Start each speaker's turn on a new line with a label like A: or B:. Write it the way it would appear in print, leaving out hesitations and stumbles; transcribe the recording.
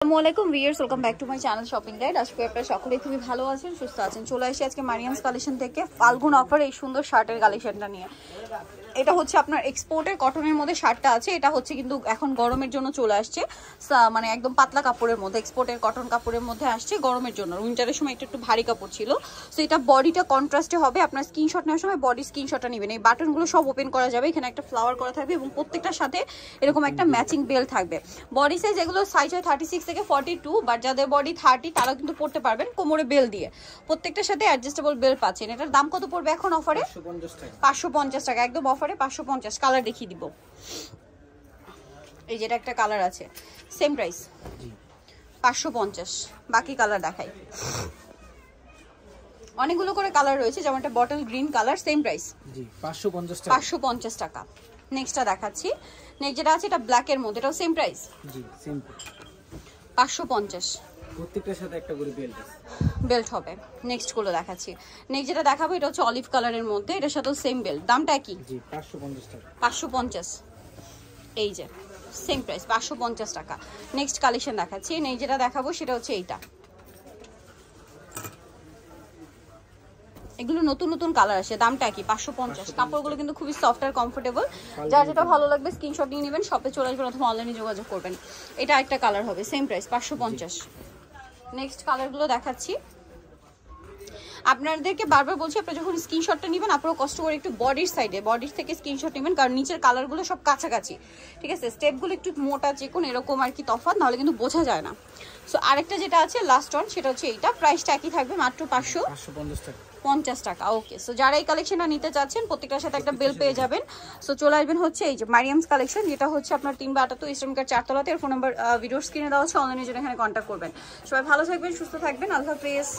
A: আসসালামু আলাইকুম viewers, welcome back to my channel shopping guide. আশা করি আপনারা সকলেই খুবই ভালো আছেন, সুস্থ আছেন। চলে আসি আজকে মারিয়ামস কালেকশন থেকে ফাল্গুন অফার এই সুন্দর শার্টের কালেকশনটা নিয়ে। এটা হচ্ছে আপনার এক্সপোর্টের কটনের মধ্যে শার্টটা আছে। এটা হচ্ছে কিন্তু এখন গরমের জন্য চলে আসছে, মানে একদম পাতলা কাপড়ের মধ্যে, এক্সপোর্টের কটন কাপড়ের মধ্যে আসছে গরমের জন্য। উইন্টারের সময় একটু ভারী কাপড় ছিল। সো এটা বডিটা কন্ট্রাস্টে হবে। আপনার স্ক্রিনশট নেওয়ার সময় বডি স্ক্রিনশটটা নেবেন। এই বাটনগুলো সব ওপেন করা যাবে। এখানে একটা ফ্লাওয়ার করা থাকবে এবং প্রত্যেকটার সাথে এরকম একটা ম্যাচিং বেল্ট থাকবে। বডি সাইজ এগুলো সাইজ হয় 36 থেকে 42, বাট যাদের বডি 30 তারাও কিন্তু পড়তে পারবেন কোমরে বেল দিয়ে। প্রত্যেকটার সাথে অ্যাডজাস্টেবল বেল পাচ্ছেন। এটার দাম কত পড়বে এখন অফারে? 550 টাকা, একদম অফারে 550। কালার দেখিয়ে দিব। এই যেটা একটা কালার আছে, সেম প্রাইস 550। বাকি কালার দেখাই। অনেকগুলো করে কালার রয়েছে, যেমন একটা bottle green colour, same price
B: জি
A: 550 টাকা। নেক্সটটা দেখাচ্ছি। নেক্সট যেটা আছে এটা ব্ল্যাকের মধ্যে, এটাও সেম প্রাইস
B: জি সেম
A: 550।
B: প্রত্যেকটার সাথে একটা করে
A: বেল্ট হবে। নেক্সট গুলো দেখাচ্ছি। নেক্সট যেটা দেখাবো এটা হচ্ছে অলিভ কালারের মধ্যে, এটার সাথেও সেম বেল্ট। দামটা কি?
B: জি 550 টাকা।
A: 550। এই যে সেম প্রাইস 550 টাকা। নেক্সট কালেকশন দেখাচ্ছি। নেক্সট যেটা দেখাবো সেটা হচ্ছে এইটা। এগুলো নতুন নতুন কালার আসে। দামটা কি? 550। কাপড়গুলো কিন্তু খুবই সফট আর কমফোর্টেবল। যার যেটা ভালো লাগবে স্ক্রিনশট নিয়ে নেবেন, শপে চলে আসবেন অথবা অনলাইনে যোগাযোগ করবেন। এটা একটা কালার হবে, সেম প্রাইস 550। নেক্সট কালারগুলো দেখাচ্ছি। আপনাদেরকে বারবার বলছি, আপনারা যখন স্ক্রিনশটটা নেবেন আপনারা কষ্ট করে একটু বডির সাইডে, বডির থেকে স্ক্রিনশট নেবেন, কারণ নিচের কালারগুলো সব কাছাকাছি, ঠিক আছে? স্টেপগুলো একটু মোটা চিকন এরকম আর কি তফাৎ, নাহলে কিন্তু বোঝা যায় না। সো আরেকটা যেটা আছে লাস্ট অন, সেটা হচ্ছে এইটা। প্রাইসটা একই থাকবে, মাত্র 550 টাকা। ওকে, সো যারা এই কালেকশনটা নিতে চাচ্ছেন প্রত্যেকটার সাথে একটা বেল পেয়ে যাবেন। সো চলে আসবেন হচ্ছে এই যে মারিয়ামস কালেকশন, যেটা হচ্ছে আপনার 3/78 ইস্টার্ন কার্ড 4 তলাতে। এর ফোন নাম্বার ভিডিওর স্ক্রিনে দেওয়া হচ্ছে, অনলাইনে জন্য এখানে কন্ট্যাক্ট করবেন। সবাই ভালো থাকবেন, সুস্থ থাকবেন, আল্লাহ হাফেজ।